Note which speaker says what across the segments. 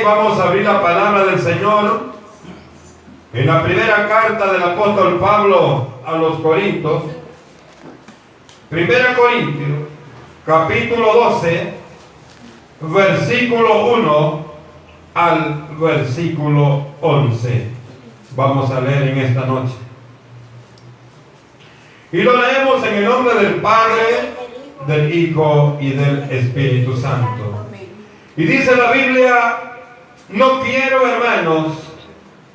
Speaker 1: vamos a abrir la palabra del Señor en la primera carta del apóstol Pablo a los Corintios. Primera Corintios, capítulo 12, versículo 1 al versículo 11. Vamos a leer en esta noche. Y lo leemos en el nombre del Padre, del Hijo y del Espíritu Santo. Y dice la Biblia: no quiero, hermanos,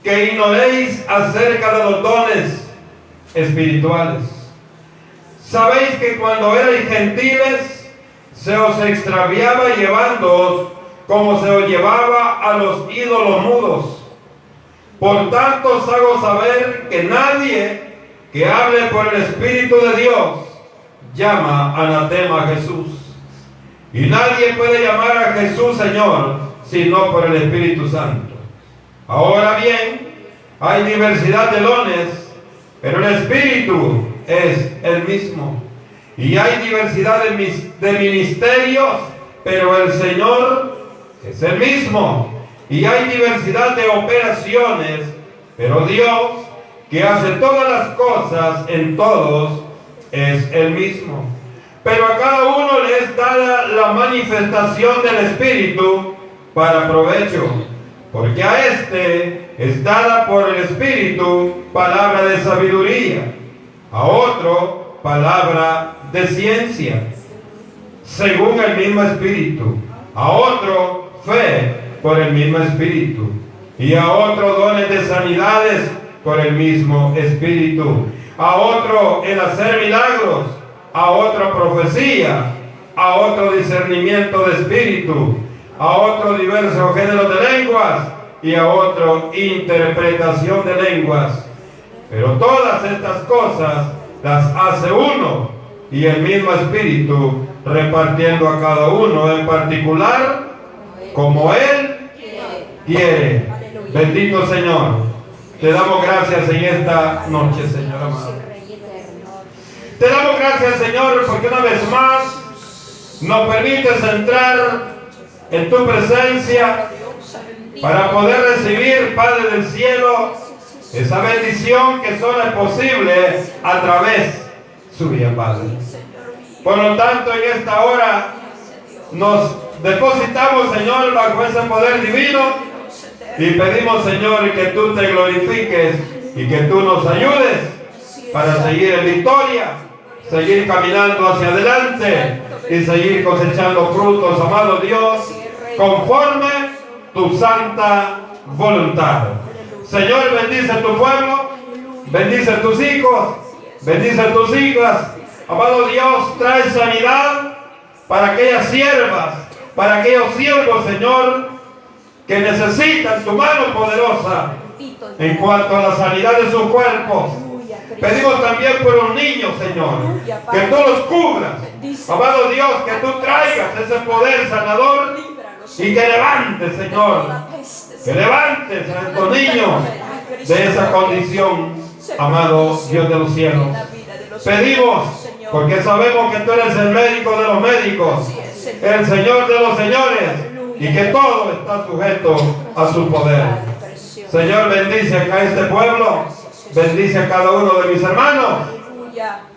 Speaker 1: que ignoréis acerca de los dones espirituales. Sabéis que cuando erais gentiles, se os extraviaba llevándoos como se os llevaba a los ídolos mudos. Por tanto os hago saber que nadie que hable por el Espíritu de Dios llama anatema a Jesús. Y nadie puede llamar a Jesús Señor sino por el Espíritu Santo. Ahora bien, hay diversidad de dones, pero el Espíritu es el mismo. Y hay diversidad de ministerios, pero el Señor es el mismo. Y hay diversidad de operaciones, pero Dios, que hace todas las cosas en todos, es el mismo. Pero a cada uno le es dada la manifestación del Espíritu para provecho, porque a este es dada por el Espíritu palabra de sabiduría, a otro palabra de ciencia, según el mismo Espíritu, a otro fe por el mismo Espíritu, y a otro dones de sanidades por el mismo Espíritu, a otro el hacer milagros, a otro profecía, a otro discernimiento de espíritu, a otro diversos géneros de lenguas y a otro interpretación de lenguas. Pero todas estas cosas las hace uno y el mismo Espíritu, repartiendo a cada uno en particular como Él quiere. Bendito Señor, te damos gracias en esta noche, Señor amado. Te damos gracias, Señor, porque una vez más nos permites entrar en tu presencia para poder recibir, Padre del cielo, esa bendición que solo es posible a través suya, Padre. Por lo tanto, en esta hora nos depositamos, Señor, bajo ese poder divino y pedimos, Señor, que tú te glorifiques y que tú nos ayudes para seguir en victoria, seguir caminando hacia adelante y seguir cosechando frutos, amado Dios, conforme tu santa voluntad. Señor, bendice tu pueblo, bendice tus hijos, bendice tus hijas. Amado Dios, trae sanidad para aquellas siervas, para aquellos siervos, Señor, que necesitan tu mano poderosa en cuanto a la sanidad de sus cuerpos. Pedimos también por los niños, Señor, que tú los cubras. Amado Dios, que tú traigas ese poder sanador y que levantes, Señor, que levantes a estos niños de esa condición, amado Dios de los cielos. Pedimos, porque sabemos que tú eres el médico de los médicos, el Señor de los señores, y que todo está sujeto a su poder. Señor, bendice acá a este pueblo, bendice a cada uno de mis hermanos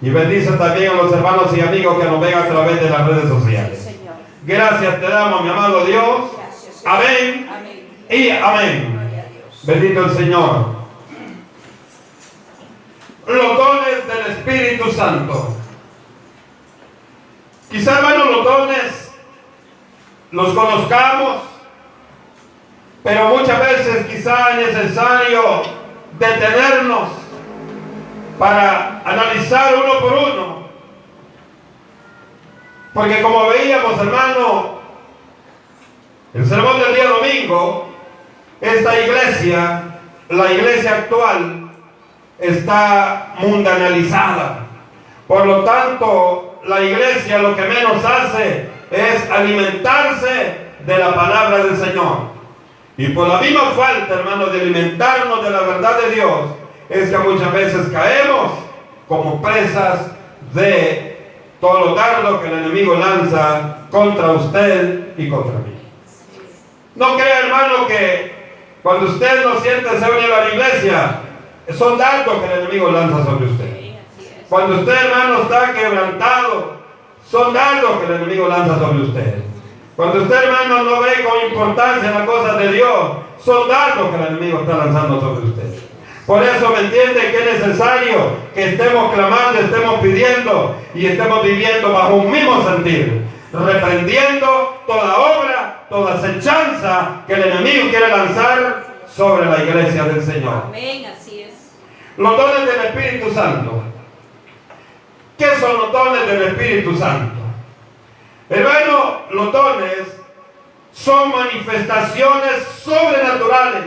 Speaker 1: y bendice también a los hermanos y amigos que nos ven a través de las redes sociales. Gracias te damos, mi amado Dios. Amén y amén. Bendito el Señor. Los dones del Espíritu Santo. Quizá, hermanos, los dones los conozcamos, pero muchas veces quizá es necesario detenernos para analizar uno por uno, porque como veíamos, hermano, el sermón del día domingo, esta iglesia, la iglesia actual, está mundanalizada. Por lo tanto, la iglesia lo que menos hace es alimentarse de la palabra del Señor. Y por la misma falta, hermanos, de alimentarnos de la verdad de Dios, es que muchas veces caemos como presas de todos los dardos que el enemigo lanza contra usted y contra mí. No crea, hermano, que cuando usted no siente se unido a la iglesia, son dardos que el enemigo lanza sobre usted. Cuando usted, hermano, está quebrantado, son dardos que el enemigo lanza sobre usted. Cuando usted, hermano, no ve con importancia las cosas de Dios, son dardos que el enemigo está lanzando sobre usted. Por eso me entiende que es necesario que estemos clamando, estemos pidiendo y estemos viviendo bajo un mismo sentir, reprendiendo toda obra, toda acechanza que el enemigo quiere lanzar sobre la iglesia del Señor.
Speaker 2: Amén, así es.
Speaker 1: Los dones del Espíritu Santo. ¿Qué son los dones del Espíritu Santo? Hermano, los dones son manifestaciones sobrenaturales.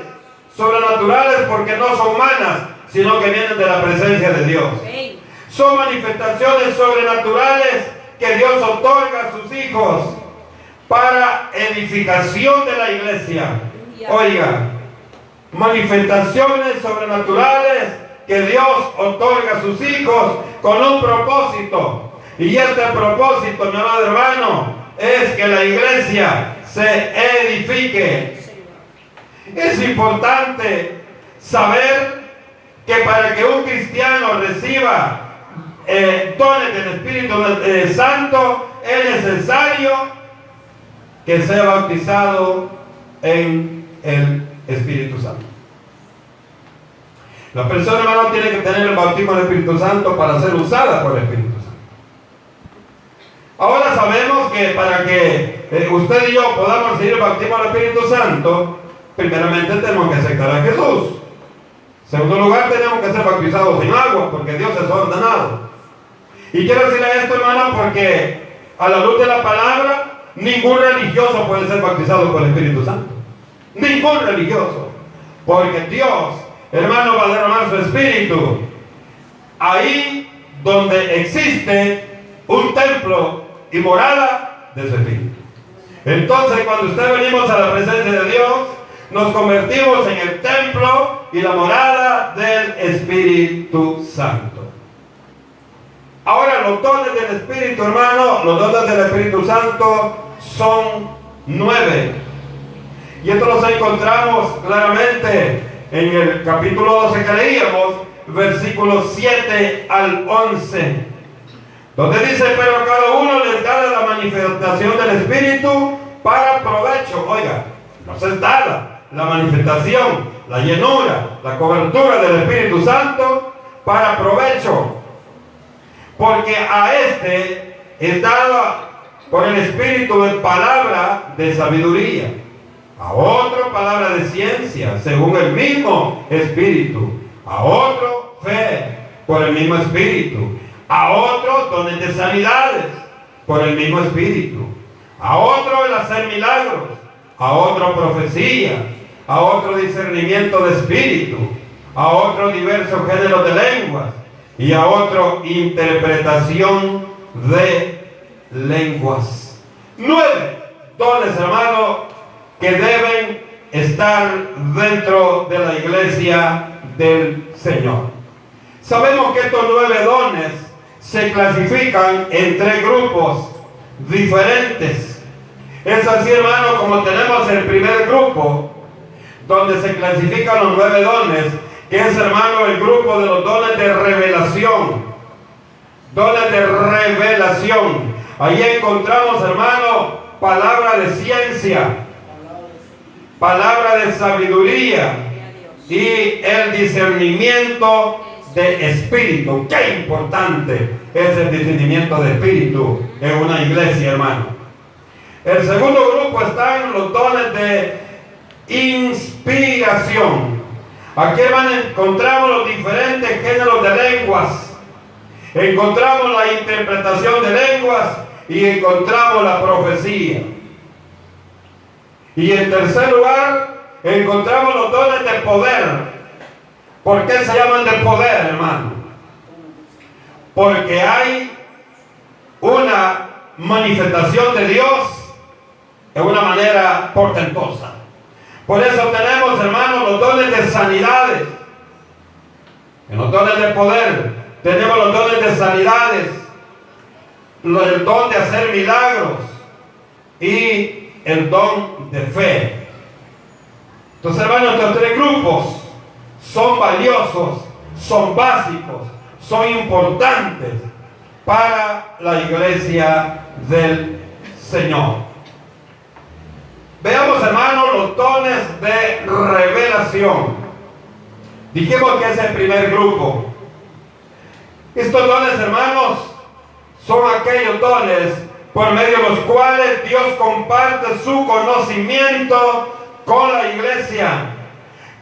Speaker 1: Sobrenaturales porque no son humanas, sino que vienen de la presencia de Dios.
Speaker 2: Amén.
Speaker 1: Son manifestaciones sobrenaturales que Dios otorga a sus hijos para edificación de la iglesia. Oiga, manifestaciones sobrenaturales que Dios otorga a sus hijos con un propósito. Y este propósito, mi amado hermano, es que la iglesia se edifique. Es importante saber que para que un cristiano reciba dones del Espíritu Santo es necesario que sea bautizado en el Espíritu Santo. La persona, hermano, tiene que tener el bautismo del Espíritu Santo para ser usada por el Espíritu Santo. Ahora sabemos que para que usted y yo podamos recibir el bautismo del Espíritu Santo, primeramente tenemos que aceptar a Jesús. En segundo lugar, tenemos que ser bautizados en agua, porque Dios es ordenado. Y quiero decirle esto, hermano, porque a la luz de la palabra, ningún religioso puede ser bautizado por el Espíritu Santo. Ningún religioso. Porque Dios, hermano, va a derramar su Espíritu ahí donde existe un templo y morada de su Espíritu. Entonces, cuando usted venimos a la presencia de Dios, nos convertimos en el templo y la morada del Espíritu Santo. Ahora, los dones del Espíritu, hermano, los dones del Espíritu Santo son 9. Y esto los encontramos claramente en el capítulo 12 que leíamos, versículos 7 al 11. Donde dice, pero a cada uno les da la manifestación del Espíritu para provecho. Oiga, nos es dada la manifestación, la llenura, la cobertura del Espíritu Santo para provecho. Porque a este es dada por el Espíritu de palabra de sabiduría, a otro palabra de ciencia, según el mismo Espíritu, a otro fe, por el mismo Espíritu, a otro dones de sanidades, por el mismo Espíritu, a otro el hacer milagros, a otro profecía, a otro discernimiento de espíritu, a otro diversos géneros de lenguas y a otro interpretación de lenguas. 9 dones, hermano, que deben estar dentro de la iglesia del Señor. Sabemos que estos 9 dones se clasifican en 3 grupos diferentes. Es así, hermano, como tenemos el primer grupo, donde se clasifican los 9 dones, que es, hermano, el grupo de los dones de revelación. Dones de revelación. Ahí encontramos, hermano, palabra de ciencia, palabra de sabiduría y el discernimiento de espíritu. Qué importante es el discernimiento de espíritu en una iglesia, hermano. El segundo grupo están los dones de inspiración. Aquí, hermano, encontramos los diferentes géneros de lenguas. Encontramos la interpretación de lenguas y encontramos la profecía. Y en tercer lugar, encontramos los dones de poder. ¿Por qué se llaman de poder, hermano? Porque hay una manifestación de Dios de una manera portentosa. Por eso tenemos, hermanos, los dones de sanidades. En los dones de poder tenemos los dones de sanidades, el don de hacer milagros y el don de fe. Entonces, hermanos, estos tres grupos son valiosos, son básicos, son importantes para la iglesia del Señor. Veamos, hermanos, los dones de revelación. Dijimos que es el primer grupo. Estos dones, hermanos, son aquellos dones por medio de los cuales Dios comparte su conocimiento con la iglesia.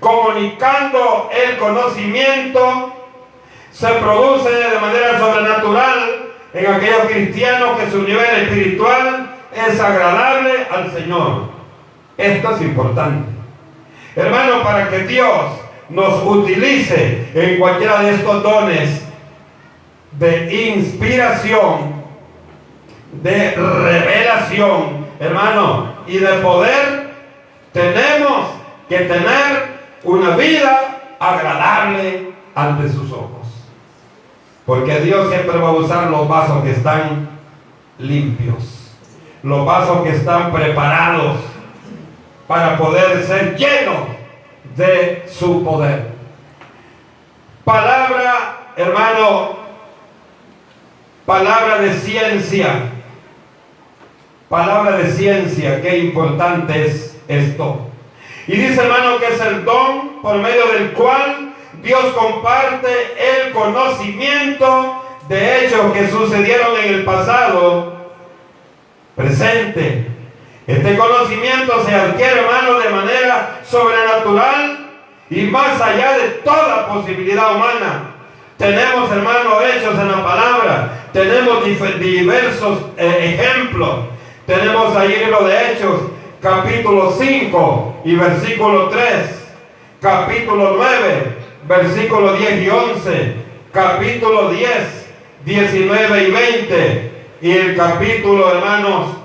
Speaker 1: Comunicando el conocimiento, se produce de manera sobrenatural en aquellos cristianos que su nivel espiritual es agradable al Señor. Esto es importante, hermano, para que Dios nos utilice en cualquiera de estos dones de inspiración, de revelación, hermano, y de poder. Tenemos que tener una vida agradable ante sus ojos, porque Dios siempre va a usar los vasos que están limpios, los vasos que están preparados para poder ser llenos de su poder. Palabra, hermano, palabra de ciencia. Palabra de ciencia, qué importante es esto. Y dice, hermano, que es el don por medio del cual Dios comparte el conocimiento de hechos que sucedieron en el pasado presente. Este conocimiento se adquiere, hermano, de manera sobrenatural y más allá de toda posibilidad humana. Tenemos, hermano, hechos en la palabra. Tenemos diversos ejemplos. Tenemos ahí el libro de Hechos, capítulo 5 y versículo 3. Capítulo 9, versículo 10 y 11. Capítulo 10, 19 y 20. Y el capítulo, hermanos,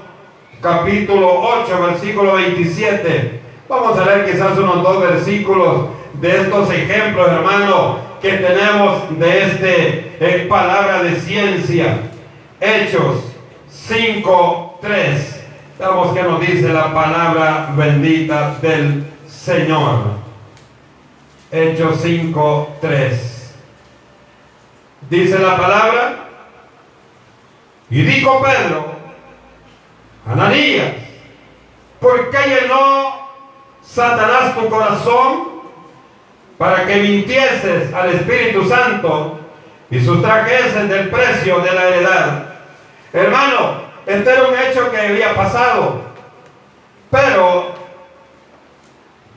Speaker 1: capítulo 8, versículo 27. Vamos a leer quizás unos 2 versículos de estos ejemplos, hermano, que tenemos de palabra de ciencia. Hechos 5, 3. Veamos qué nos dice la palabra bendita del Señor. Hechos 5, 3. Dice la palabra: y dijo Pedro, Ananías, ¿por qué llenó Satanás tu corazón para que mintieses al Espíritu Santo y sustrajeses del precio de la heredad? Hermano, este era un hecho que había pasado, pero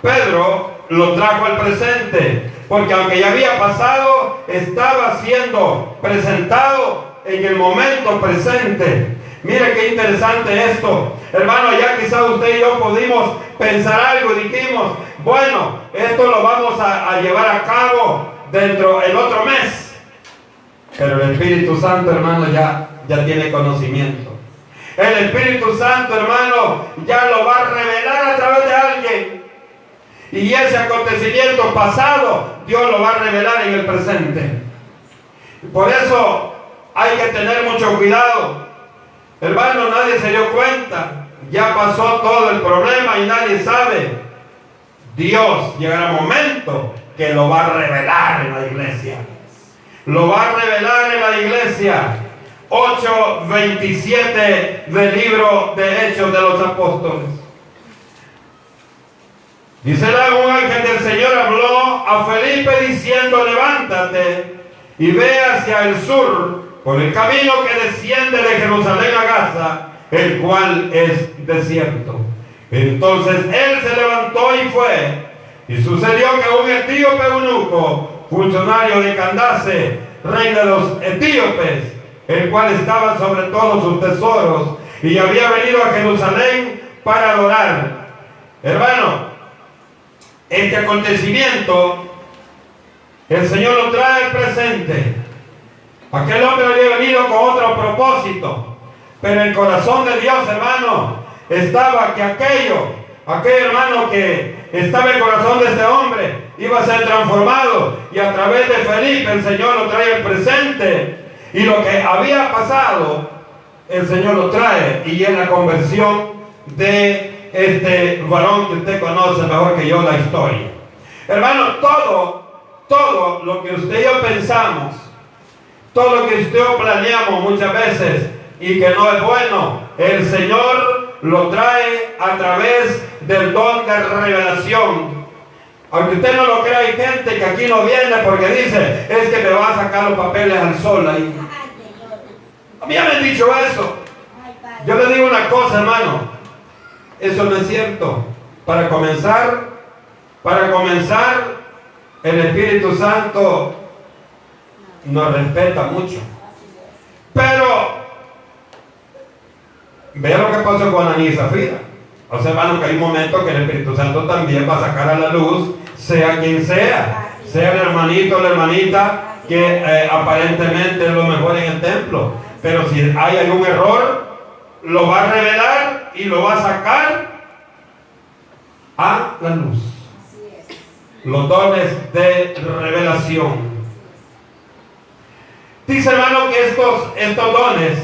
Speaker 1: Pedro lo trajo al presente, porque aunque ya había pasado, estaba siendo presentado en el momento presente. Mire qué interesante esto, hermano. Ya quizás usted y yo pudimos pensar algo y dijimos, bueno, esto lo vamos a llevar a cabo dentro del otro mes. Pero el Espíritu Santo, hermano, ya tiene conocimiento. El Espíritu Santo, hermano, ya lo va a revelar a través de alguien. Y ese acontecimiento pasado, Dios lo va a revelar en el presente. Por eso hay que tener mucho cuidado. Hermano, nadie se dio cuenta. Ya pasó todo el problema y nadie sabe. Dios llegará un momento que lo va a revelar en la iglesia. Lo va a revelar en la iglesia. 8:27 del libro de Hechos de los Apóstoles. Dice: un ángel del Señor habló a Felipe diciendo: levántate y ve hacia el sur por el camino que desciende de Jerusalén a Gaza, el cual es desierto. Entonces él se levantó y fue. Y sucedió que un etíope eunuco, funcionario de Candace, reina de los etíopes, el cual estaba sobre todos sus tesoros, y había venido a Jerusalén para adorar. Hermano, este acontecimiento el Señor lo trae al presente. Aquel hombre había venido con otro propósito, pero el corazón de Dios, hermano, estaba que aquel hermano que estaba en el corazón de este hombre iba a ser transformado, y a través de Felipe el Señor lo trae al presente. Y lo que había pasado, el Señor lo trae, y es la conversión de este varón que usted conoce mejor que yo la historia. Hermano, todo lo que usted y yo pensamos, todo lo que usted y yo planeamos muchas veces y que no es bueno, el Señor lo trae a través del don de revelación. Aunque usted no lo crea, hay gente que aquí no viene porque dice, es que me va a sacar los papeles al sol ahí. A mí ya me han dicho eso. Yo le digo una cosa, hermano, eso no es cierto. Para comenzar, el Espíritu Santo nos respeta mucho. Pero vea lo que pasó con Ananías y Zafira. O sea, hermano, que hay un momento que el Espíritu Santo también va a sacar a la luz, sea quien sea el hermanito o la hermanita que aparentemente es lo mejor en el templo. Pero si hay algún error, lo va a revelar y lo va a sacar a la luz. Los dones de revelación. Dice, hermano, que estos dones,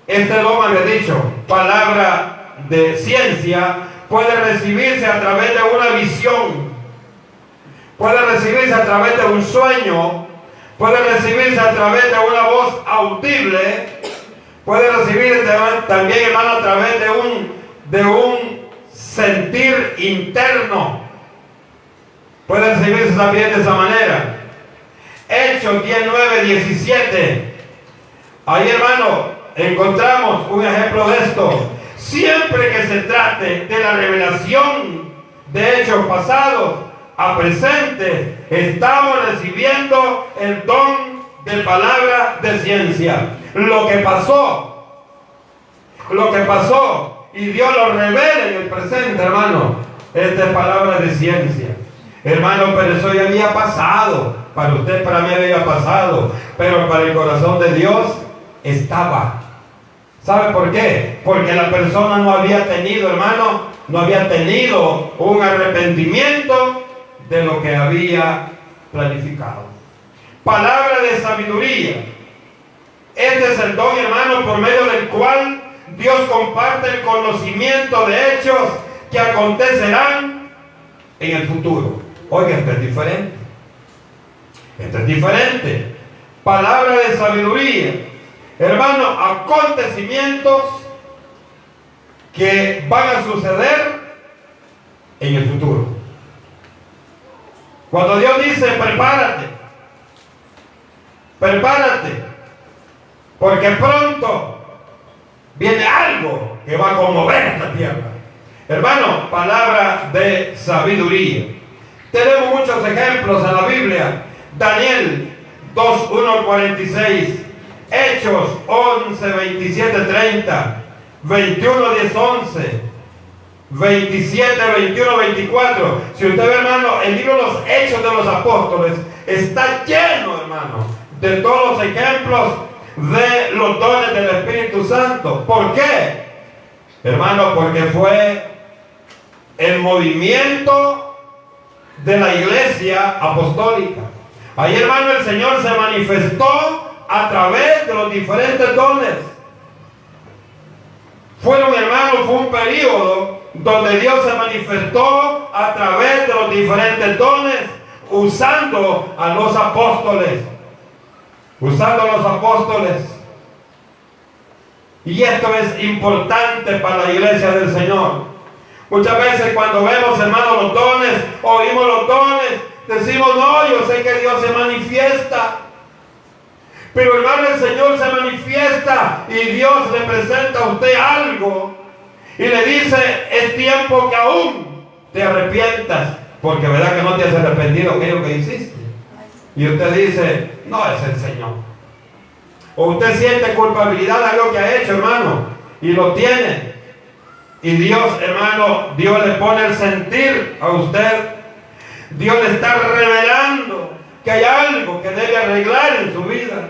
Speaker 1: este don, me he dicho, palabra de ciencia, puede recibirse a través de una visión, puede recibirse a través de un sueño, puede recibirse a través de una voz audible, puede recibirse también, hermano, a través de un sentir interno. Puede recibirse también de esa manera. Hechos 19:17. Ahí, hermano, encontramos un ejemplo de esto. Siempre que se trate de la revelación de hechos pasados a presentes, estamos recibiendo el don de palabra de ciencia. Lo que pasó, y Dios lo revela en el presente, hermano, es de palabra de ciencia. Hermano, pero eso ya había pasado. Para usted, para mí había pasado. Pero para el corazón de Dios estaba. ¿Sabe por qué? Porque la persona no había tenido, hermano, no había tenido un arrepentimiento de lo que había planificado. Palabra de sabiduría. Este es el don, hermano, por medio del cual Dios comparte el conocimiento de hechos que acontecerán en el futuro. Oiga, esto es diferente. Esto es diferente. Palabra de sabiduría. Hermano, acontecimientos que van a suceder en el futuro. Cuando Dios dice, prepárate, porque pronto viene algo que va a conmover esta tierra. Hermano, palabra de sabiduría. Tenemos muchos ejemplos en la Biblia. Daniel 2:1-46, Hechos 11:27-30, 21:10-11, 27:21-24. Si usted ve, hermano, el libro de los Hechos de los Apóstoles está lleno, hermano, de todos los ejemplos de los dones del Espíritu Santo. ¿Por qué? Hermano, porque fue el movimiento de la iglesia apostólica. Ahí, hermano, el Señor se manifestó a través de los diferentes dones. Fue un periodo donde Dios se manifestó a través de los diferentes dones, usando a los apóstoles. Y esto es importante para la iglesia del Señor. Muchas veces cuando vemos, hermanos, los dones, oímos los dones, decimos, no, yo sé que Dios se manifiesta. Pero, hermano, el Señor se manifiesta y Dios le presenta a usted algo y le dice, es tiempo que aún te arrepientas, porque verdad que no te has arrepentido de aquello que hiciste. Y usted dice, no es el Señor. O usted siente culpabilidad de algo que ha hecho, hermano, y lo tiene. Y Dios, hermano, Dios le pone el sentir a usted. Dios le está revelando que hay algo que debe arreglar en su vida.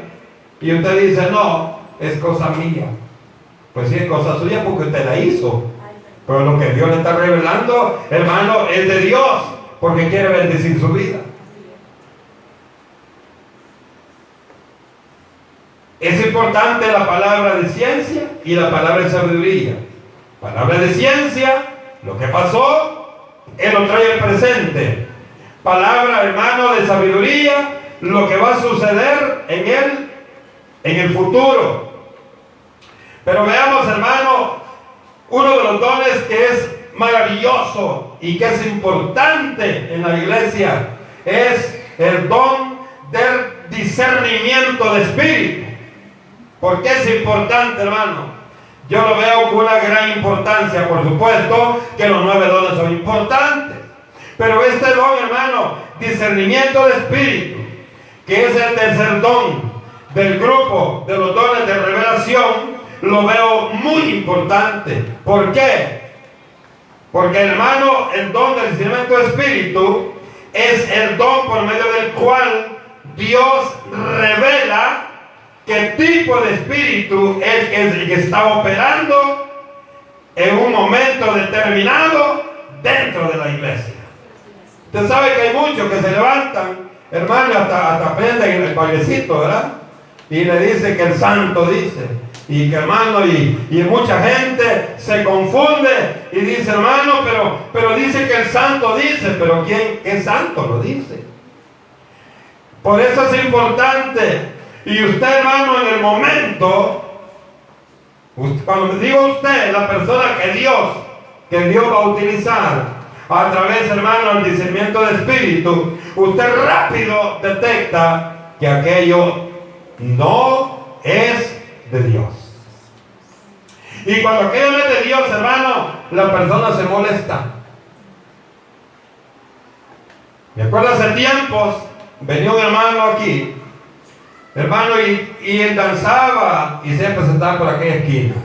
Speaker 1: Y usted dice, no, es cosa mía. Pues sí, es cosa suya porque usted la hizo. Pero lo que Dios le está revelando, hermano, es de Dios, porque quiere bendecir su vida. Es importante la palabra de ciencia y la palabra de sabiduría. Palabra de ciencia, lo que pasó, Él lo trae al presente. Palabra, hermano, de sabiduría, lo que va a suceder en Él, en el futuro. Pero veamos, hermano, uno de los dones que es maravilloso y que es importante en la iglesia es el don del discernimiento de espíritu. ¿Por qué es importante, hermano? Yo lo veo con una gran importancia. Por supuesto que los 9 dones son importantes, pero este don, hermano, discernimiento de espíritu, que es el tercer don del grupo de los dones de revelación, lo veo muy importante. ¿Por qué? Porque, hermano, el don del discernimiento de espíritu es el don por medio del cual Dios revela qué tipo de espíritu es el que está operando en un momento determinado dentro de la iglesia. Usted sabe que hay muchos que se levantan, hermano, hasta prenden el bailecito, ¿verdad? Y le dice que el santo dice, y que, hermano, y mucha gente se confunde y dice, hermano, pero dice que el santo dice, pero ¿qué santo lo dice? Por eso es importante. Y usted, hermano, en el momento, cuando digo usted, la persona que Dios va a utilizar a través, hermano, del discernimiento de espíritu, usted rápido detecta que aquello no es de Dios. Y cuando aquello no es de Dios, hermano, la persona se molesta. Me acuerdo hace tiempos, venía un hermano aquí, hermano, y él danzaba y siempre se sentaba por aquella esquina.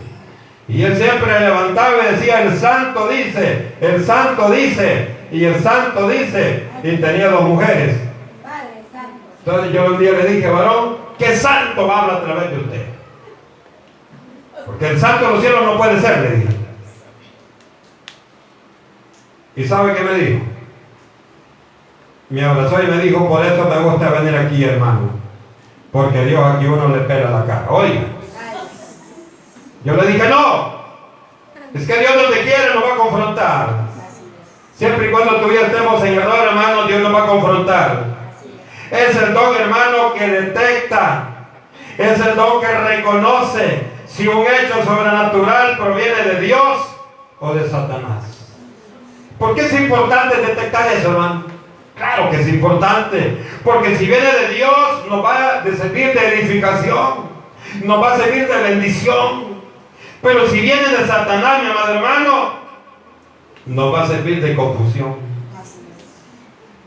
Speaker 1: Y él siempre levantaba y decía, el santo dice, el santo dice, y el santo dice, y tenía 2 mujeres. Entonces yo un día le dije, varón, ¿qué santo va a hablar a través de usted? Porque el santo de los cielos no puede ser, le dije. ¿Y sabe qué me dijo? Me abrazó y me dijo, por eso me gusta venir aquí, hermano. Porque Dios aquí uno le pela la cara. Oiga. Yo le dije, no. Es que Dios donde quiere nos va a confrontar. Siempre y cuando tú y yo estemos en error, hermano, Dios nos va a confrontar. Es el don, hermano, que detecta. Es el don que reconoce si un hecho sobrenatural proviene de Dios o de Satanás. ¿Por qué es importante detectar eso, hermano? Claro que es importante, porque si viene de Dios nos va a servir de edificación, nos va a servir de bendición. Pero si viene de Satanás, mi amado hermano, nos va a servir de confusión.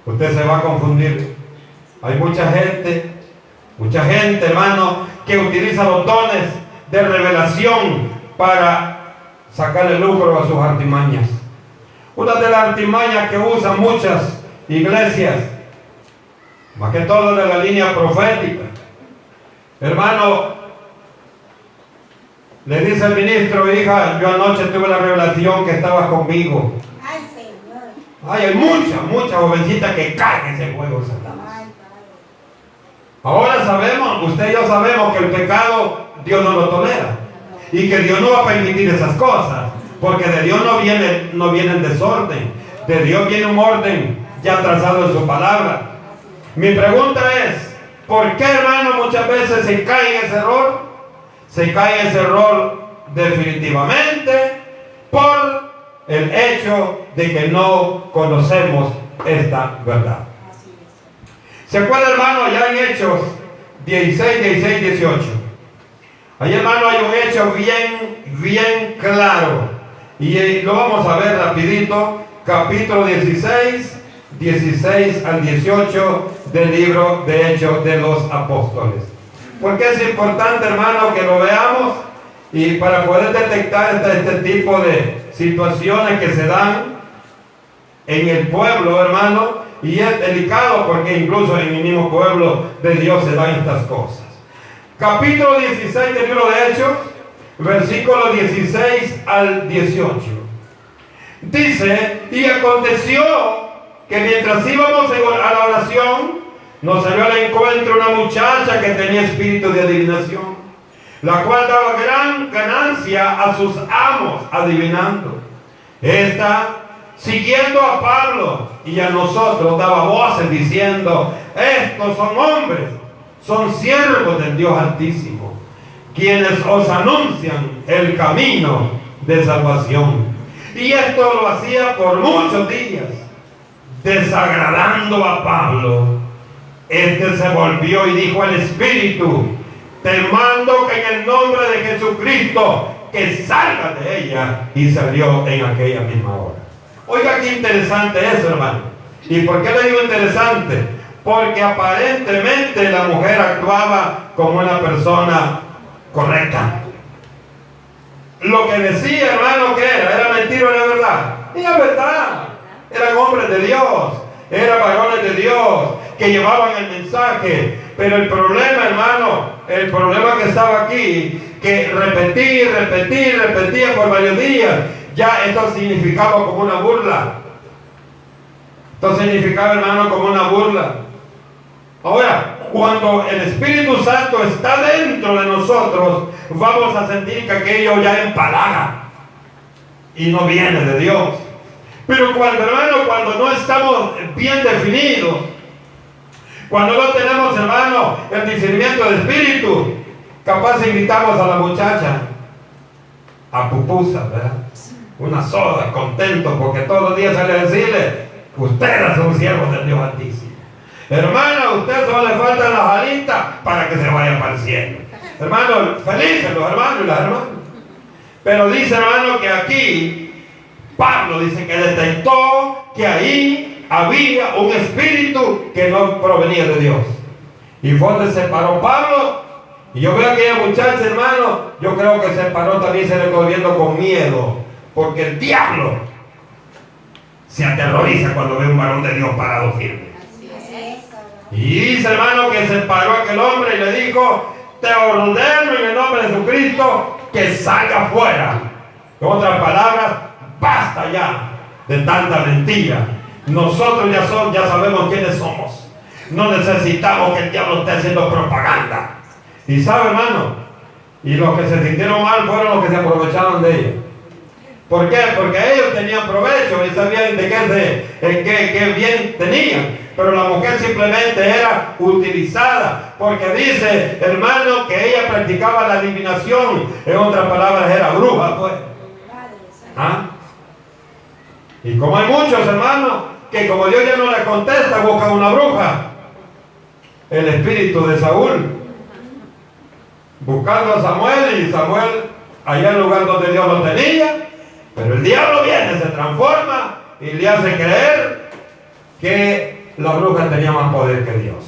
Speaker 1: Usted se va a confundir. Hay mucha gente, hermano, que utiliza los dones de revelación para sacarle lucro a sus artimañas. Una de las artimañas que usan muchas iglesias, más que todo de la línea profética, hermano, le dice el ministro, hija, yo anoche tuve la revelación que estabas conmigo. Ay, Señor. Ay, hay muchas jovencitas que caen en ese juego de Satanás. Ahora sabemos, usted y yo sabemos que el pecado Dios no lo tolera y que Dios no va a permitir esas cosas, porque de Dios no viene el desorden, de Dios viene un orden ya trazado en su palabra. Mi pregunta es, ¿por qué, hermano, muchas veces se cae en ese error? Se cae en ese error definitivamente por el hecho de que no conocemos esta verdad. ¿Se acuerda, hermano, allá en Hechos 16, 18? Ahí, hermano, hay un hecho bien claro. Y lo vamos a ver rapidito. Capítulo 16 al 18 del libro de Hechos de los Apóstoles. Porque es importante, hermano, que lo veamos y para poder detectar este tipo de situaciones que se dan en el pueblo, hermano. Y es delicado porque incluso en el mismo pueblo de Dios se dan estas cosas. Capítulo 16 del libro de Hechos, versículo 16 al 18. Dice, y aconteció que mientras íbamos a la oración, nos salió al encuentro una muchacha que tenía espíritu de adivinación, la cual daba gran ganancia a sus amos, adivinando. Esta, siguiendo a Pablo y a nosotros, daba voces diciendo: estos son hombres, son siervos del Dios Altísimo, quienes os anuncian el camino de salvación. Y esto lo hacía por muchos días, desagradando a Pablo. Este se volvió y dijo al Espíritu: te mando que en el nombre de Jesucristo que salga de ella. Y salió en aquella misma hora. Oiga qué interesante eso, hermano. ¿Y por qué le digo interesante? Porque aparentemente la mujer actuaba como una persona correcta. Lo que decía, hermano, que era mentira o era verdad. Era verdad. Eran hombres de Dios, eran varones de Dios que llevaban el mensaje. Pero el problema, hermano, el problema que estaba aquí, que repetía por varios días, ya esto significaba como una burla. Esto significaba, hermano, como una burla. Ahora, cuando el Espíritu Santo está dentro de nosotros, vamos a sentir que aquello ya empalaga y no viene de Dios. Pero cuando no estamos bien definidos, cuando no tenemos, hermano, el discernimiento del Espíritu, capaz invitamos a la muchacha a pupusa, ¿verdad? Una soda, contento, porque todos los días sale a decirle: ustedes son siervos del Dios Altísimo. Hermana, a usted solo le faltan las alitas para que se vaya para el cielo. Hermano, felices los hermanos y las hermanas. Pero dice, hermano, que aquí Pablo dice que detectó que ahí había un espíritu que no provenía de Dios. Y fue donde se paró Pablo. Y yo veo a aquella muchacha, hermano, yo creo que se paró también, se le quedó viendo con miedo. Porque el diablo se aterroriza cuando ve un varón de Dios parado firme. Y dice, hermano, que se paró aquel hombre y le dijo: te ordeno en el nombre de Jesucristo que salga fuera. En otras palabras, basta ya de tanta mentira. Nosotros ya sabemos quiénes somos. No necesitamos que el diablo esté haciendo propaganda. Y sabe, hermano, y los que se sintieron mal fueron los que se aprovecharon de ella. ¿Por qué? Porque ellos tenían provecho y sabían de qué bien tenían. Pero la mujer simplemente era utilizada, porque dice, hermano, que ella practicaba la adivinación. En otras palabras, era bruja, pues. ¿Ah? Y como hay muchos, hermanos, que como Dios ya no le contesta, buscan una bruja. El espíritu de Saúl, buscando a Samuel, y Samuel allá en el lugar donde Dios lo tenía. Pero el diablo viene, se transforma y le hace creer que la bruja tenía más poder que Dios,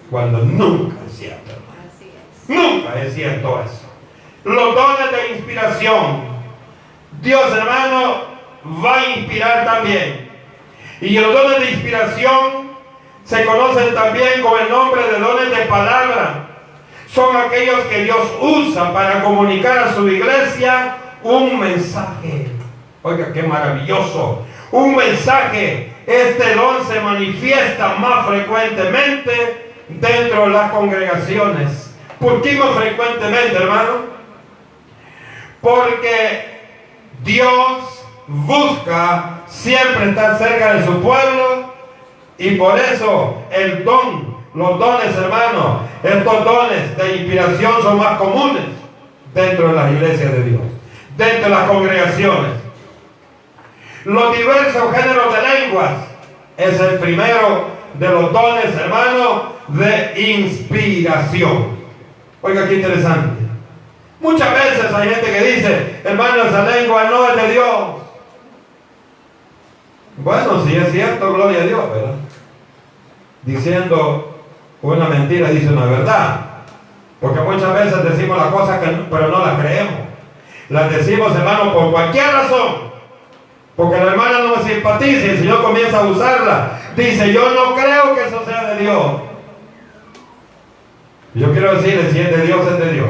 Speaker 1: cuando nunca es cierto, hermano. Nunca es cierto eso. Los dones de inspiración, Dios, hermano, va a inspirar también. Y los dones de inspiración se conocen también con el nombre de dones de palabra. Son aquellos que Dios usa para comunicar a su iglesia un mensaje. Oiga, qué maravilloso. Un mensaje. Este don se manifiesta más frecuentemente dentro de las congregaciones. ¿Por qué más frecuentemente, hermano? Porque Dios busca siempre estar cerca de su pueblo, y por eso los dones, hermano, estos dones de inspiración son más comunes dentro de las iglesias de Dios, dentro de las congregaciones. Los diversos géneros de lenguas es el primero de los dones, hermano, de inspiración. Oiga, qué interesante. Muchas veces hay gente que dice: hermano, esa lengua no es de Dios. Bueno, si es cierto, gloria a Dios, ¿verdad? Diciendo una mentira dice una verdad. Porque muchas veces decimos las cosas pero no las creemos. Las decimos, hermano, por cualquier razón. Porque la hermana no me simpatiza y el Señor comienza a usarla. Dice: yo no creo que eso sea de Dios. Yo quiero decirle, si es de Dios, es de Dios.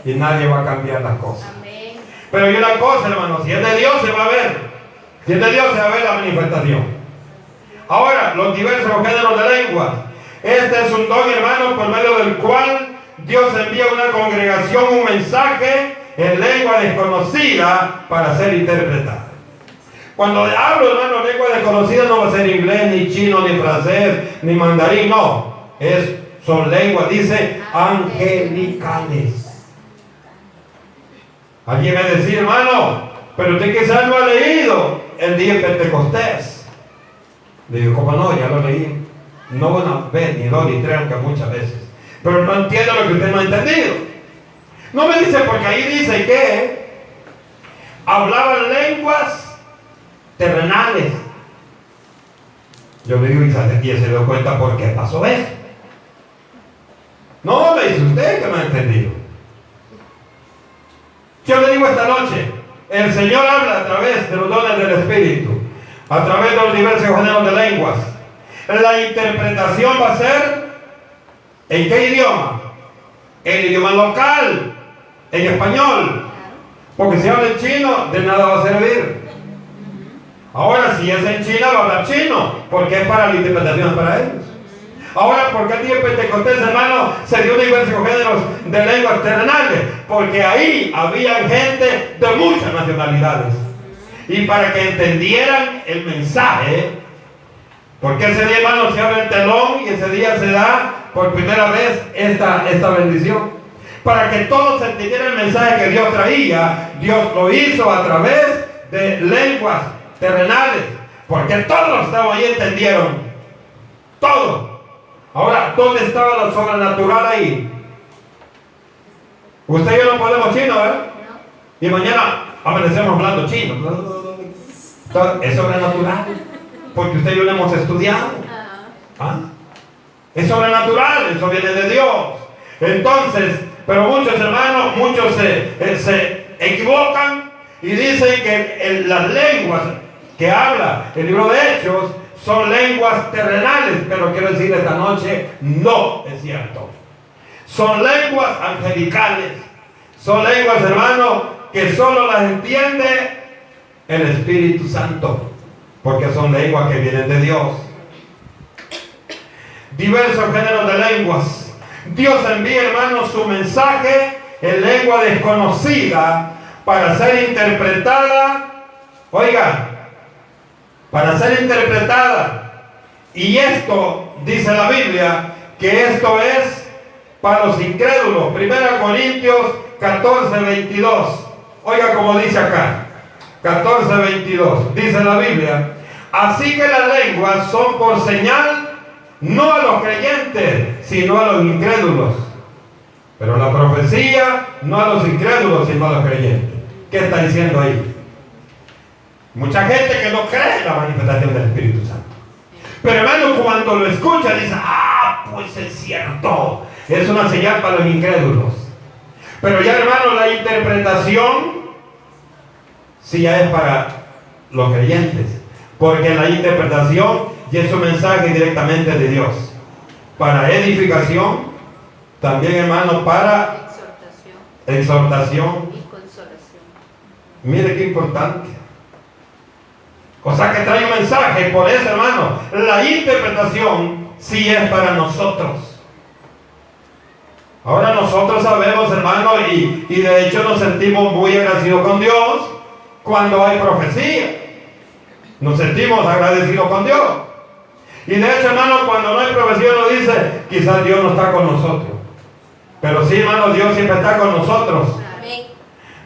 Speaker 1: Y nadie va a cambiar las cosas. Amén. Pero hay una cosa, hermano, si es de Dios se va a ver. Si es de Dios se va a ver la manifestación. Ahora, los diversos géneros de lengua. Este es un don, hermano, por medio del cual Dios envía a una congregación un mensaje en lengua desconocida para ser interpretada. Cuando hablo, hermano, lengua desconocida no va a ser inglés, ni chino, ni francés, ni mandarín, no. Son lenguas, dice, angelicales. Alguien me decía, hermano, pero usted quizás lo ha leído el día de Pentecostés. Le digo, ¿cómo no? Ya lo leí. No una vez, ni dos, ni tres, aunque muchas veces. Pero no entiendo lo que usted no ha entendido. No me dice, porque ahí dice que hablaban lenguas terrenales. Yo le digo, ¿y se dio cuenta por qué pasó eso? No, me dice usted que no ha entendido. Yo le digo esta noche, el Señor habla a través de los dones del Espíritu, a través de los diversos géneros de lenguas. La interpretación va a ser, ¿en qué idioma? El idioma local, en español. Porque si habla en chino, de nada va a servir. Ahora, si es en China, va a hablar chino, porque es para la interpretación, para ellos. Ahora, ¿por qué el día de Pentecostés, hermano, se dio diversos géneros de lenguas terrenales? Porque ahí había gente de muchas nacionalidades. Y para que entendieran el mensaje, porque ese día, hermano, se abre el telón y ese día se da por primera vez esta bendición. Para que todos entendieran el mensaje que Dios traía, Dios lo hizo a través de lenguas terrenales. Porque todos los que estaban ahí entendieron. Todos. Ahora, ¿dónde estaba lo sobrenatural ahí? Usted y yo no podemos chino, ¿verdad? Y mañana amanecemos hablando chino. Es sobrenatural. Porque usted y yo lo hemos estudiado. ¿Ah? Es sobrenatural, eso viene de Dios. Entonces, pero muchos hermanos, muchos se equivocan y dicen que las lenguas que habla el libro de Hechos son lenguas terrenales, pero quiero decir esta noche, no es cierto. Son lenguas angelicales. Son lenguas, hermano, que solo las entiende el Espíritu Santo, porque son lenguas que vienen de Dios. Diversos géneros de lenguas. Dios envía, hermano, su mensaje en lengua desconocida para ser interpretada. Oiga, para ser interpretada. Y esto, dice la Biblia, que esto es para los incrédulos. 1 Corintios 14, 22. Oiga como dice acá. 14, 22. Dice la Biblia. Así que las lenguas son por señal, no a los creyentes, sino a los incrédulos. Pero la profecía, no a los incrédulos, sino a los creyentes. ¿Qué está diciendo ahí? Mucha gente que no cree en la manifestación del Espíritu Santo. Pero hermano, cuando lo escucha, dice, pues es cierto. Es una señal para los incrédulos. Pero ya, hermano, la interpretación sí ya es para los creyentes. Porque la interpretación ya es un mensaje directamente de Dios. Para edificación, también, hermano, para exhortación
Speaker 2: y consolación.
Speaker 1: Mire qué importante. O sea que trae un mensaje. Por eso, hermano, la interpretación sí es para nosotros. Ahora nosotros sabemos, hermano, y de hecho nos sentimos muy agradecidos con Dios cuando hay profecía. Nos sentimos agradecidos con Dios. Y de hecho, hermano, cuando no hay profecía nos dice, quizás Dios no está con nosotros. Pero sí, hermano, Dios siempre está con nosotros.
Speaker 2: Amén.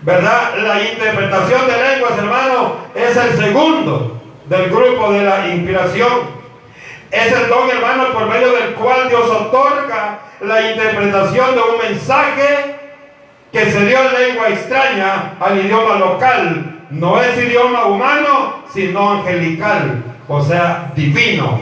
Speaker 1: ¿Verdad? La interpretación de lenguas, hermano, es el segundo del grupo de la inspiración. Es el don, hermano, por medio del cual Dios otorga la interpretación de un mensaje que se dio en lengua extraña al idioma local. No es idioma humano, sino angelical, o sea, divino.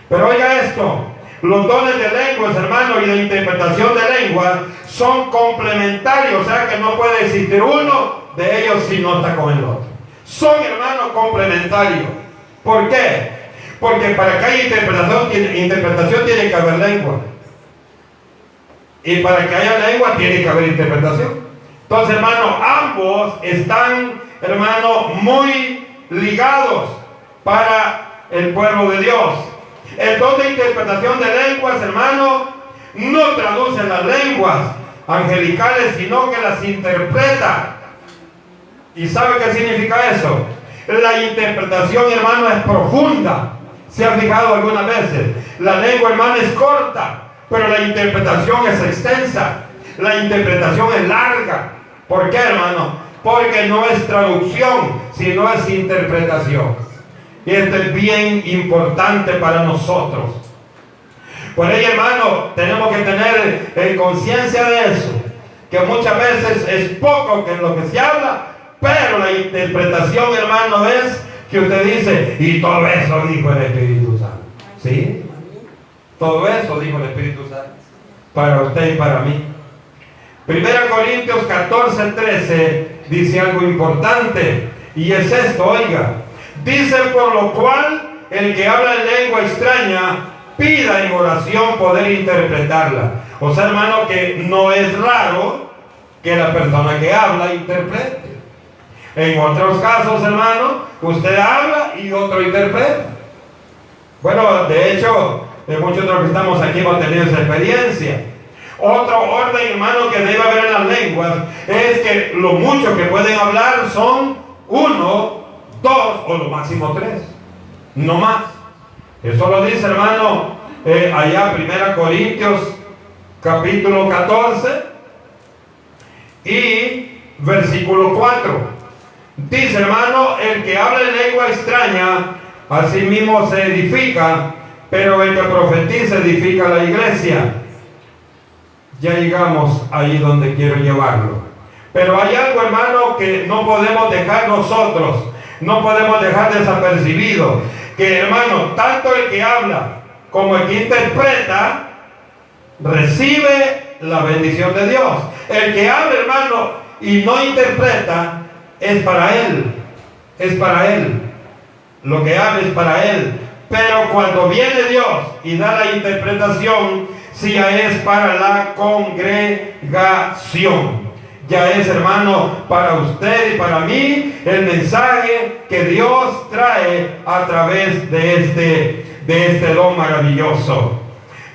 Speaker 1: Pero oiga esto, los dones de lenguas, hermano, y la interpretación de lenguas son complementarios, o sea que no puede existir uno de ellos si no está con el otro. Son, hermanos, complementarios. ¿Por qué? Porque para que haya interpretación tiene que haber lengua. Y para que haya lengua tiene que haber interpretación. Entonces, hermano, ambos están, hermano, muy ligados para el pueblo de Dios. El don de interpretación de lenguas, hermano, no traduce las lenguas, angelicales, sino que las interpreta. ¿Y sabe qué significa eso? La interpretación, hermano, es profunda. ¿Se ha fijado algunas veces? La lengua, hermano, es corta, pero la interpretación es extensa. La interpretación es larga. ¿Por qué, hermano? Porque no es traducción, sino es interpretación. Y esto es bien importante para nosotros. Por ello, hermano, tenemos que tener conciencia de eso, que muchas veces es poco que lo que se habla, pero la interpretación, hermano, es que usted dice, y todo eso dijo el Espíritu Santo. ¿Sí? Todo eso dijo el Espíritu Santo, para usted y para mí. 1 Corintios 14:13 dice algo importante, y es esto, oiga. Dice, por lo cual, el que habla en lengua extraña, pida en oración poder interpretarla. O sea, hermano, que no es raro que la persona que habla interprete. En otros casos, hermano, usted habla y otro interpreta. Bueno, de hecho, muchos de los que estamos aquí hemos tenido esa experiencia. Otro orden, hermano, que debe haber en las lenguas es que lo mucho que pueden hablar son 1, 2 o lo máximo 3, no más. Eso lo dice, hermano, allá 1 Corintios capítulo 14 y versículo 4. Dice, hermano, el que habla en lengua extraña, a sí mismo se edifica, pero el que profetiza edifica la iglesia. Ya llegamos ahí donde quiero llevarlo. Pero hay algo, hermano, que no podemos dejar nosotros, no podemos dejar desapercibido, que, hermano, tanto el que habla como el que interpreta recibe la bendición de Dios. El que habla, hermano, y no interpreta, es para él, es para él. Lo que habla es para él. Pero cuando viene Dios y da la interpretación, sí, ya es para la congregación. Ya es, hermano, para usted y para mí el mensaje que Dios trae a través de este don maravilloso.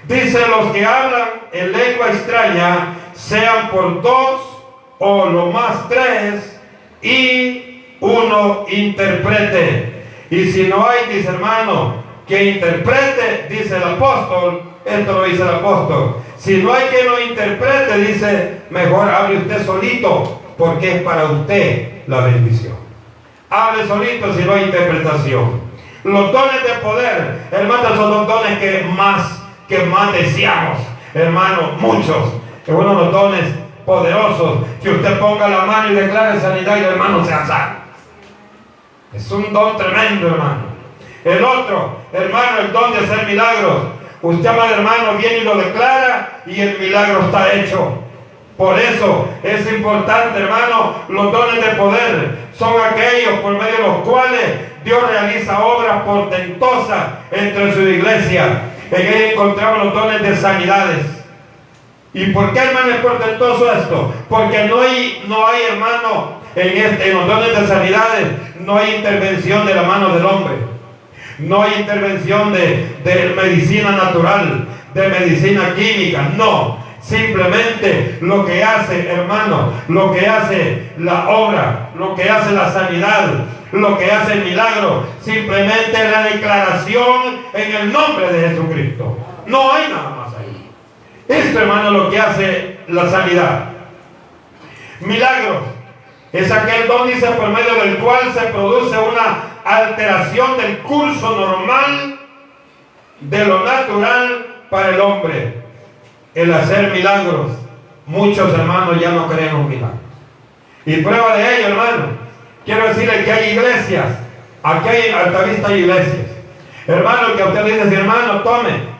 Speaker 1: Dice, los que hablan en lengua extraña sean por 2 o lo más 3 y uno interprete. Y si no hay, dice, hermano, que interprete, dice el apóstol, esto lo dice el apóstol, si no hay que lo interprete, dice, mejor hable usted solito, porque es para usted la bendición. Hable solito si no hay interpretación. Los dones de poder, hermano, son los dones que más deseamos, hermano, muchos. Es uno de los dones poderosos, que usted ponga la mano y declare sanidad y el hermano sea sano. Es un don tremendo, hermano. El otro, hermano, el don de hacer milagros. Usted, amado hermano, viene y lo declara y el milagro está hecho. Por eso es importante, hermano, los dones de poder son aquellos por medio de los cuales Dios realiza obras portentosas entre su iglesia. En ellos encontramos los dones de sanidades. ¿Y por qué, hermano, es portentoso esto? Porque no hay hermano, en los dones de sanidades no hay intervención de la mano del hombre. No hay intervención de medicina natural, de medicina química, no. Simplemente lo que hace, hermano, lo que hace la obra, lo que hace la sanidad, lo que hace el milagro, simplemente es la declaración en el nombre de Jesucristo. No hay nada más ahí. Esto, hermano, es lo que hace la sanidad. Milagros es aquel don, dice, por medio del cual se produce una alteración del curso normal de lo natural para el hombre. El hacer milagros. Muchos, hermanos, ya no creen en milagros. Y prueba de ello, hermano, quiero decirle que hay iglesias. Aquí en Altavista hay iglesias, hermano, que a usted le dice, hermano,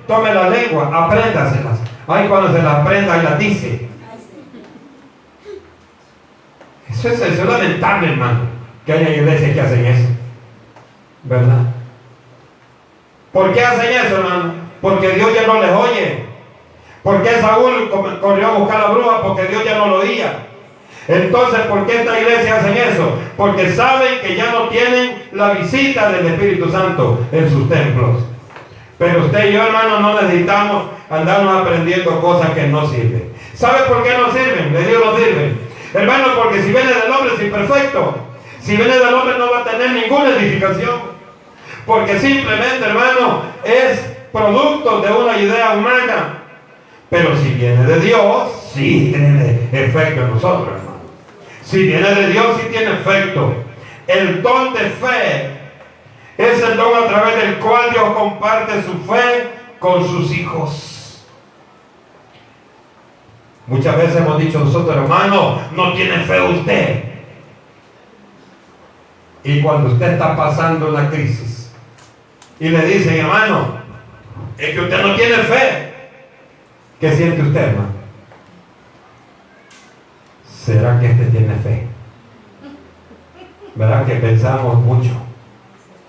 Speaker 1: tome la lengua, apréndaselas. Ay, cuando se las aprenda y las dice. Eso es lamentable, hermano, que haya iglesias que hacen eso, ¿verdad? ¿Por qué hacen eso, hermano? Porque Dios ya no les oye. ¿Por qué Saúl corrió a buscar a la bruja? Porque Dios ya no lo oía. Entonces, ¿por qué esta iglesia hacen eso? Porque saben que ya no tienen la visita del Espíritu Santo en sus templos. Pero usted y yo, hermano, no necesitamos andarnos aprendiendo cosas que no sirven. ¿Sabe por qué no sirven? Le digo no sirven. Hermano, porque si viene del hombre es imperfecto. Si viene del hombre no va a tener ninguna edificación. Porque simplemente, hermano, es producto de una idea humana. Pero si viene de Dios, sí tiene efecto en nosotros, hermano. Si viene de Dios, sí tiene efecto. El don de fe es el don a través del cual Dios comparte su fe con sus hijos. Muchas veces hemos dicho nosotros, hermano, no tiene fe usted. Y cuando usted está pasando una crisis y le dicen, hermano, es que usted no tiene fe, ¿qué siente usted, hermano? ¿Será que este tiene fe? ¿Verdad que pensamos mucho?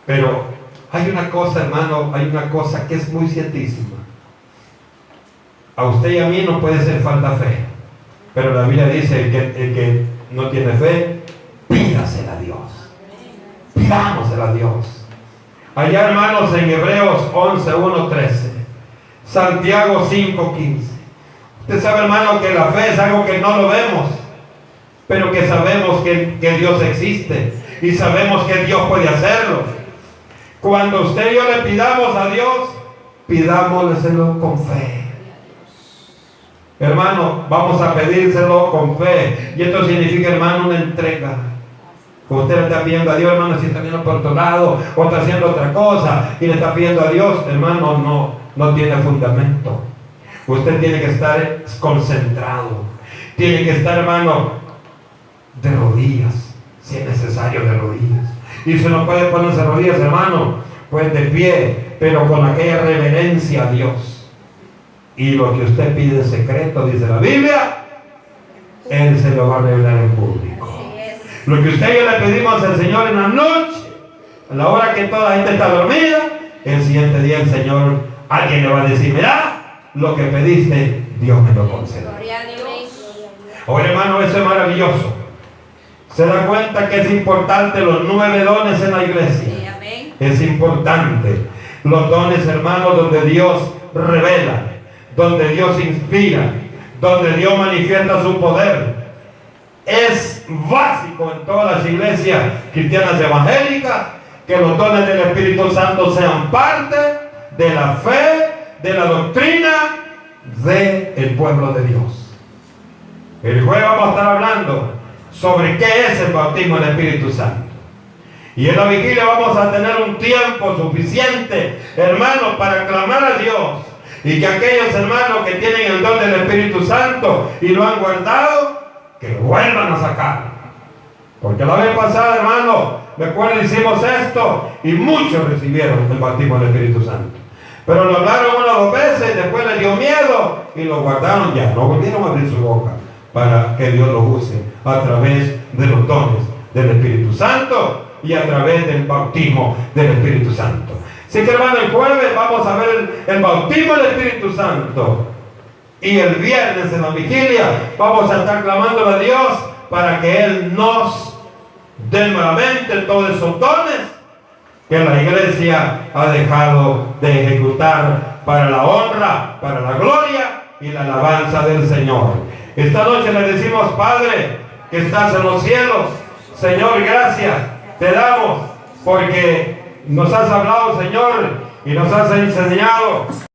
Speaker 1: Pero hay una cosa, hermano, hay una cosa que es muy ciertísima. A usted y a mí no puede ser falta fe. Pero la Biblia dice que el que no tiene fe, pídasela a Dios. Pidámosela a Dios. Allá, hermanos, en Hebreos 11, 1, 13. Santiago 5, 15. Usted sabe, hermano, que la fe es algo que no lo vemos, pero que sabemos que Dios existe y sabemos que Dios puede hacerlo. Cuando usted y yo le pidamos a Dios, pidámoselo con fe. Hermano, vamos a pedírselo con fe. Y esto significa, hermano, una entrega. Como usted le está pidiendo a Dios, hermano, si está viendo por otro lado o está haciendo otra cosa y le está pidiendo a Dios, hermano, no tiene fundamento. Usted tiene que estar concentrado. Tiene que estar, hermano, de rodillas, si es necesario, de rodillas. Y si no puede ponerse de rodillas, hermano, pues de pie, pero con aquella reverencia a Dios. Y lo que usted pide en secreto, dice la Biblia, Él se lo va a revelar en público. Lo que usted y yo le pedimos al Señor en la noche, a la hora que toda la gente está dormida, el siguiente día el Señor, alguien le va a decir, mira, lo que pediste, Dios me lo concedió. Ahora, hermano, eso es maravilloso. Se da cuenta que es importante los 9 dones en la iglesia. Es importante los dones, hermanos, donde Dios revela, donde Dios inspira, donde Dios manifiesta su poder. Es básico en todas las iglesias cristianas evangélicas que los dones del Espíritu Santo sean parte de la fe, de la doctrina del pueblo de Dios. El jueves vamos a estar hablando sobre qué es el bautismo del Espíritu Santo. Y en la vigilia vamos a tener un tiempo suficiente, hermanos, para clamar a Dios. Y que aquellos hermanos que tienen el don del Espíritu Santo y lo han guardado, que lo vuelvan a sacar. Porque la vez pasada, hermano, recuerdo, hicimos esto y muchos recibieron el bautismo del Espíritu Santo. Pero lo hablaron 1 o 2 veces, después les dio miedo y lo guardaron ya. No volvieron a abrir su boca para que Dios los use a través de los dones del Espíritu Santo y a través del bautismo del Espíritu Santo. Así que, hermano, el jueves vamos a ver el bautismo del Espíritu Santo. Y el viernes en la vigilia vamos a estar clamando a Dios para que Él nos dé nuevamente todos esos dones que la iglesia ha dejado de ejecutar para la honra, para la gloria y la alabanza del Señor. Esta noche le decimos, Padre, que estás en los cielos, Señor, gracias te damos porque nos has hablado, Señor, y nos has enseñado